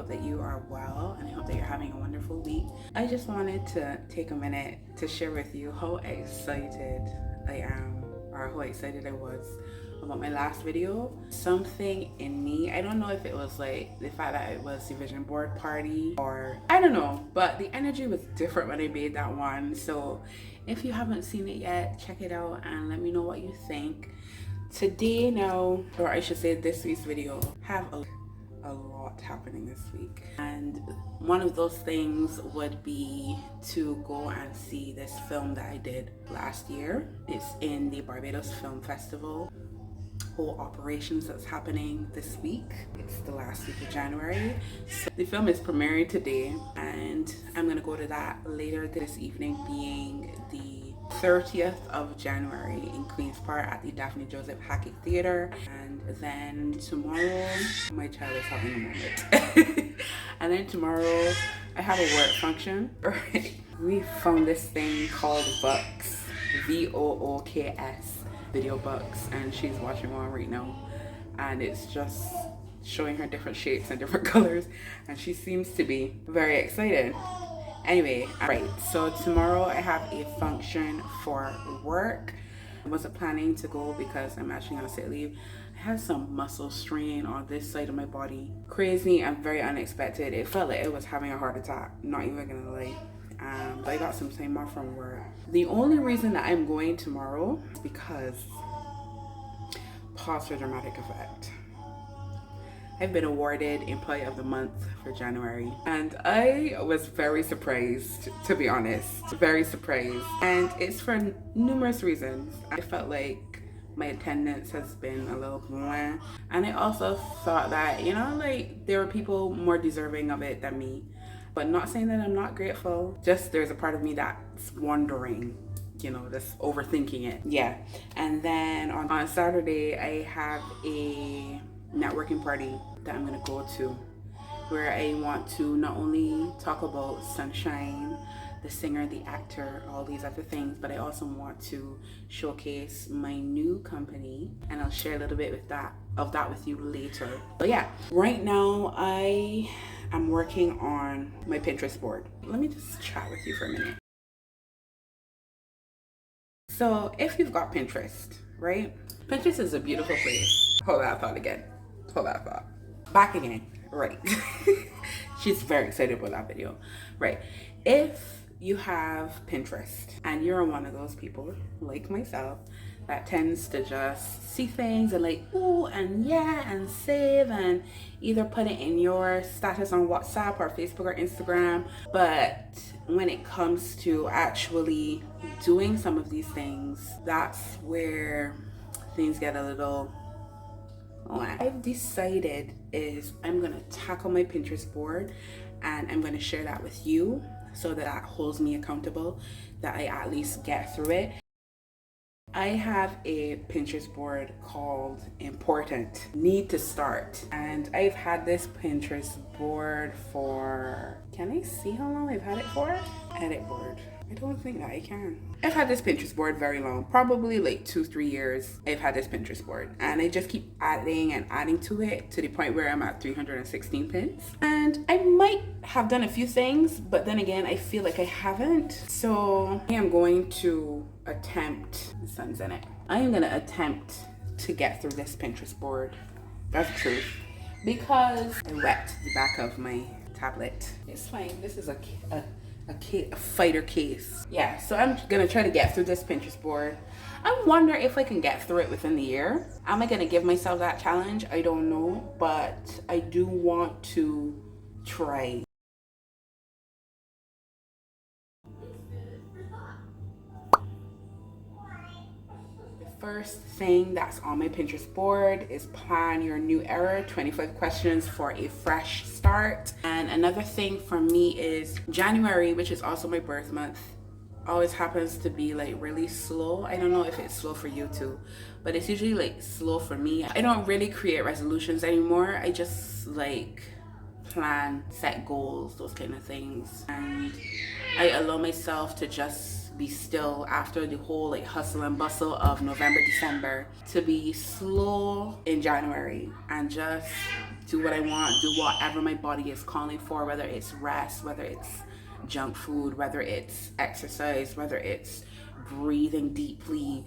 that you are well and I hope that you're having a wonderful week. I just wanted to take a minute to share with you how excited I am, or how excited I was about my last video. Something in me, I don't know if it was like the fact that it was the vision board party or I don't know, but the energy was different when I made that one. So if you haven't seen it yet, check it out and let me know what you think. Today now, or I should say this week's video, have a lot happening this week, and one of those things would be to go and see this film that I did last year. It's in the Barbados Film Festival. Whole operations that's happening this week. It's the last week of January. So the film is premiering today and I'm gonna go to that later this evening, being the 30th of January in Queen's Park at the Daphne Joseph Hackett Theatre. And then tomorrow, my child is having a moment. And then tomorrow I have a work function. We found this thing called VOOKS, VOOKS, Video Books, and she's watching one right now, and it's just showing her different shapes and different colors, and she seems to be very excited. Anyway, right, so tomorrow I have a function for work. I wasn't planning to go because I'm actually on sick leave. I had some muscle strain on this side of my body, crazy and very unexpected. It felt like I was having a heart attack, not even gonna lie. But I got some time off from work. The only reason that I'm going tomorrow is because, pause for dramatic effect, I've been awarded Employee of the Month for January, and I was very surprised, to be honest, very surprised. And it's for numerous reasons. I felt like my attendance has been a little blah, and I also thought that, you know, like there were people more deserving of it than me. But not saying that I'm not grateful, just there's a part of me that's wondering, you know, just overthinking it. Yeah. And then on Saturday, I have a networking party that I'm gonna go to, where I want to not only talk about Sunshine, the singer, the actor, all these other things, but I also want to showcase my new company, and I'll share a little bit of that with you later. But yeah, right now I'm working on my Pinterest board. Let me just chat with you for a minute. So if you've got Pinterest, right? Pinterest is a beautiful place. Hold that thought again. Hold that thought. Back again. Right. She's very excited about that video. Right. If you have Pinterest and you're one of those people like myself that tends to just see things and like, ooh, and yeah, and save and either put it in your status on WhatsApp or Facebook or Instagram, but when it comes to actually doing some of these things, that's where things get a little, what I've decided is I'm gonna tackle my Pinterest board and I'm gonna share that with you, so that holds me accountable, that I at least get through it. I have a Pinterest board called Important, Need to Start. And I've had this Pinterest board for, can I see how long I've had it for? Edit board. I don't think that I can. I've had this Pinterest board very long, probably like 2-3 years. I've had this Pinterest board and I just keep adding and adding to it to the point where I'm at 316 pins. And I might have done a few things, but then again, I feel like I haven't. So I am going to attempt, the sun's in it. I am gonna attempt to get through this Pinterest board. That's the truth. Because I wet the back of my tablet. It's fine, this is a fighter case. Yeah, so I'm gonna try to get through this Pinterest board. I wonder if I can get through it within the year. Am I gonna give myself that challenge? I don't know, but I do want to try. First thing that's on my Pinterest board is plan your new era, 25 questions for a fresh start. And another thing for me is January, which is also my birth month, always happens to be like really slow. I don't know if it's slow for you too, but it's usually like slow for me. I don't really create resolutions anymore. I just like plan, set goals, those kind of things. And I allow myself to just be still after the whole like hustle and bustle of November, December, to be slow in January and just do what I want, do whatever my body is calling for, whether it's rest, whether it's junk food, whether it's exercise, whether it's breathing deeply,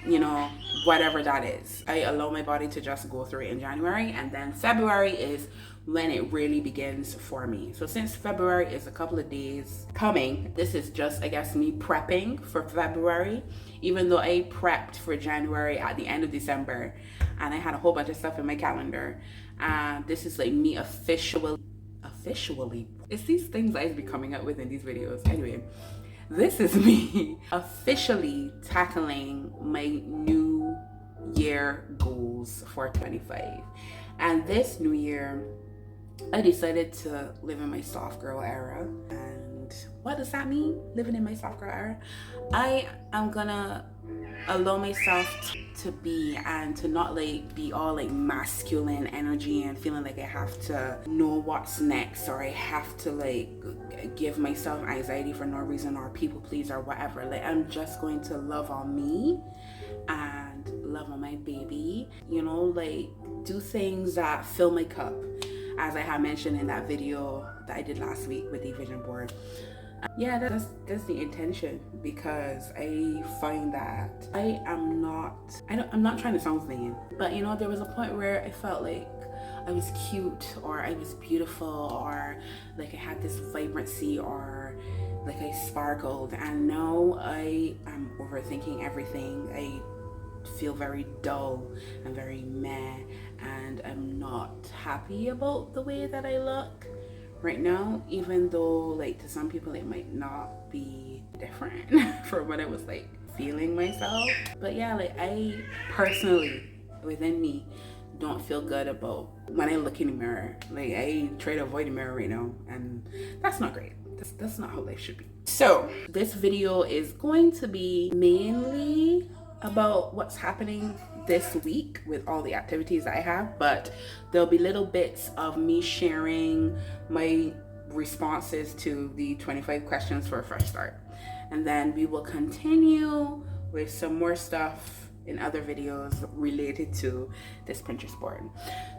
you know, whatever that is. I allow my body to just go through it in January, and then February is when it really begins for me. So since February is a couple of days coming, this is just, I guess, me prepping for February, even though I prepped for January at the end of December and I had a whole bunch of stuff in my calendar. This is like me officially, it's these things I've been coming up with in these videos. Anyway, this is me officially tackling my new year goals for 25. And this new year, I decided to live in my soft girl era. And what does that mean, living in my soft girl era? I am gonna allow myself to be, and to not like be all like masculine energy and feeling like I have to know what's next, or I have to like give myself anxiety for no reason, or people please, or whatever. Like, I'm just going to love on me and love on my baby, you know, like do things that fill my cup, as I had mentioned in that video that I did last week with the vision board. Yeah, that's the intention, because I find that I'm not trying to sound vain, but you know, there was a point where I felt like I was cute, or I was beautiful, or like I had this vibrancy, or like I sparkled, and now I am overthinking everything. I feel very dull and very meh, and I'm not happy about the way that I look right now, even though like to some people it might not be different from when I was like feeling myself. But yeah, like I personally within me don't feel good about when I look in the mirror. Like I try to avoid the mirror right now, and that's not great. That's not how life should be. So this video is going to be mainly about what's happening this week with all the activities I have, but there'll be little bits of me sharing my responses to the 25 questions for a fresh start, and then we will continue with some more stuff in other videos related to this Pinterest board.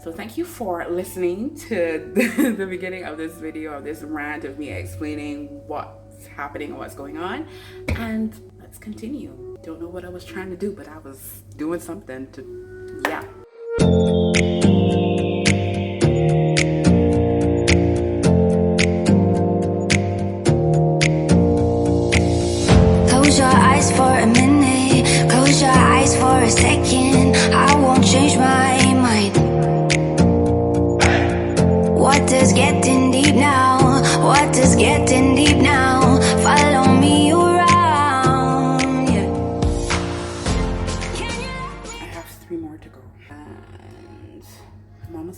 So thank you for listening to the beginning of this video, of this rant of me explaining what's happening and what's going on, and let's continue. Don't know what I was trying to do, but I was doing something to, yeah. Close your eyes for a minute, close your eyes for a second. I won't change my mind. What is getting deep now? What is getting deep now? Follow me around.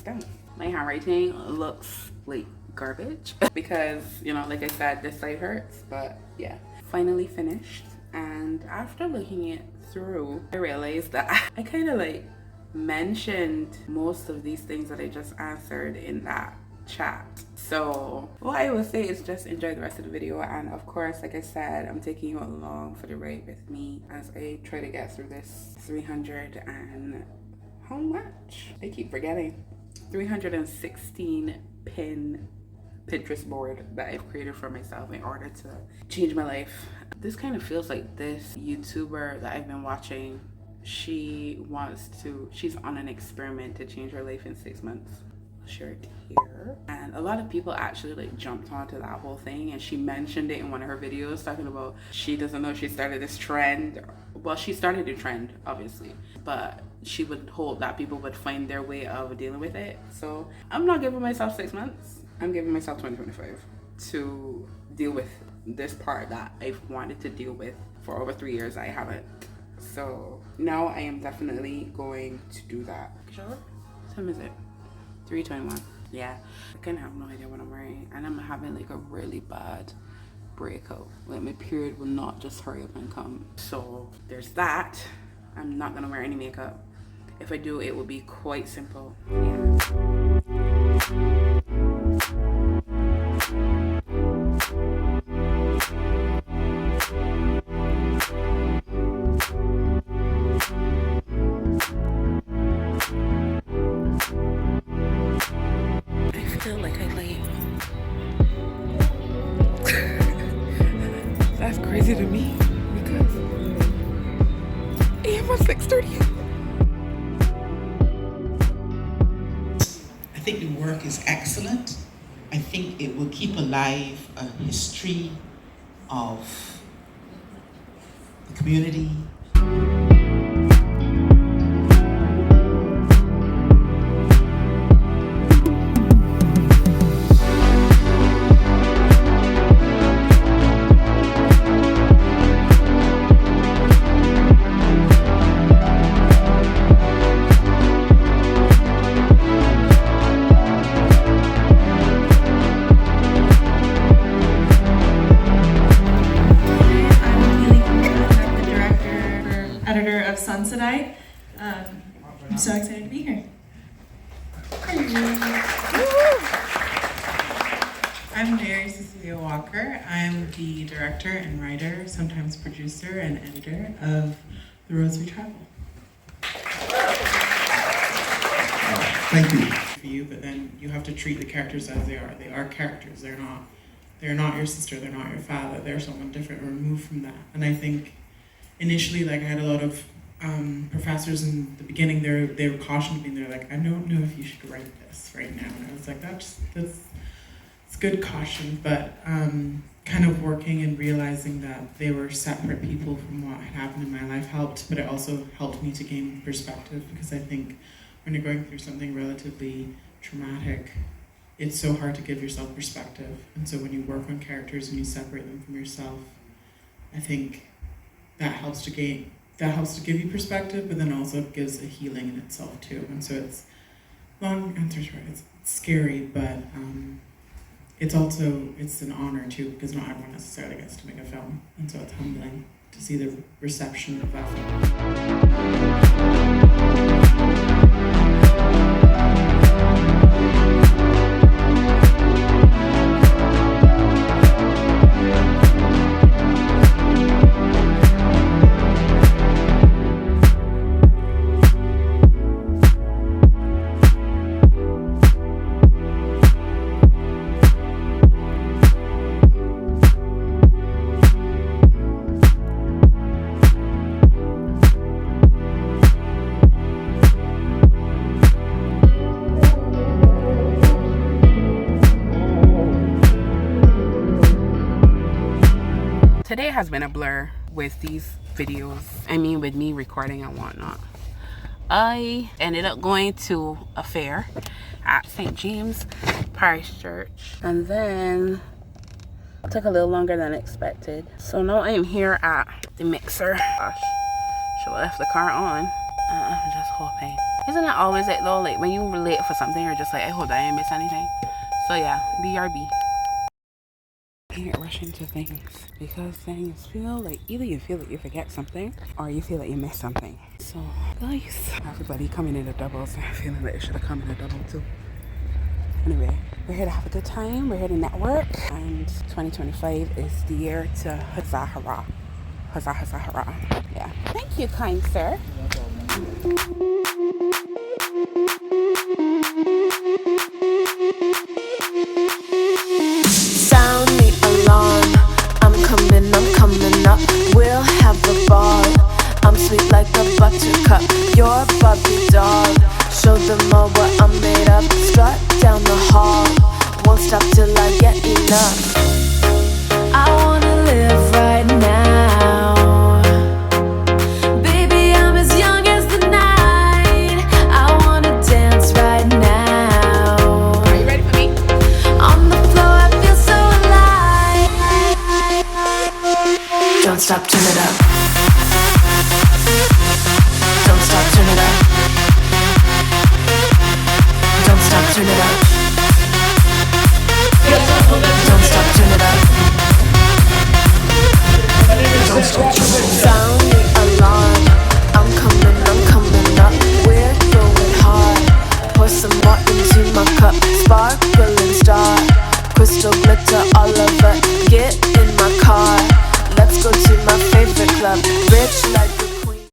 Done. My handwriting looks like garbage because, you know, like I said, this side hurts, but yeah, finally finished. And after looking it through, I realized that I kind of like mentioned most of these things that I just answered in that chat. So what I will say is just enjoy the rest of the video, and of course, like I said, I'm taking you along for the ride with me as I try to get through this 300 and how much? I keep forgetting. 316 pin Pinterest board that I've created for myself in order to change my life. This kind of feels like this YouTuber that I've been watching. She's on an experiment to change her life in 6 months. I'll share it here. And a lot of people actually like jumped onto that whole thing, and she mentioned it in one of her videos talking about she doesn't know she started this trend. Well, she started a trend obviously, but she would hope that people would find their way of dealing with it. So I'm not giving myself 6 months, I'm giving myself 2025 to deal with this part that I've wanted to deal with for over 3 years. I haven't. So now I am definitely going to do that. Sure. What time is it? 3:21. Yeah, I kind of have no idea what I'm wearing, and I'm having like a really bad breakout. Like my period will not just hurry up and come. So there's that. I'm not gonna wear any makeup. If I do, it will be quite simple. Yeah. crazy to me because AM was 6:30. I think the work is excellent. I think it will keep alive a history of the community. I'm so excited to be here. I'm Mary Cecilia Walker. I'm the director and writer, sometimes producer and editor of The Roads We Travel. Thank you. For you, but then you have to treat the characters as they are. They are characters. They're not your sister. They're not your father. They're someone different, removed from that. And I think initially, like, I had a lot of professors in the beginning. They were cautioning me. They're like, I don't know if you should write this right now. And I was like, that's good caution, but kind of working and realizing that they were separate people from what had happened in my life helped, but it also helped me to gain perspective, because I think when you're going through something relatively traumatic, it's so hard to give yourself perspective. And so when you work on characters and you separate them from yourself, I think that helps to give you perspective, but then also gives a healing in itself too. And so it's long answer short, it's scary, but it's an honor too, because not everyone necessarily gets to make a film. And so it's humbling to see the reception of that film. Today has been a blur with these videos. I mean, with me recording and whatnot. I ended up going to a fair at St. James Parish Church, and then it took a little longer than expected. So now I am here at the mixer. Gosh, should have left the car on. I'm just hoping. Isn't it always it though? Like when you relate for something, you're just like, I hope I didn't miss anything. So yeah, BRB. I can't rush into things because things feel like either you feel like you forget something or you feel like you missed something. So guys, everybody coming in a doubles. I'm feeling like it should have come in a double too. Anyway, we're here to have a good time. We're here to network, and 2025 is the year to huzzah hurrah. Huzzah huzzah hurrah. Yeah. Thank you, kind sir. Sound the alarm. I'm coming up. We'll have a ball. I'm sweet like a buttercup. You're Barbie doll. Show them all what I'm made of. Strut down the hall. Won't stop till I get enough. I wanna live right now. Baby, I'm as young as the night. I wanna dance right now. Are you ready for me? On the floor, I feel so alive. Don't stop, turn it up. Don't stop, turn it up. Don't stop, turn it up. Don't stop, turn it up. Don't stop, turn it up. Sound the alarm. I'm coming up. We're going hard. Pour some more into my cup. Sparkling star. Crystal glitter all over. Get in my car. Let's go to my favorite club. Rich like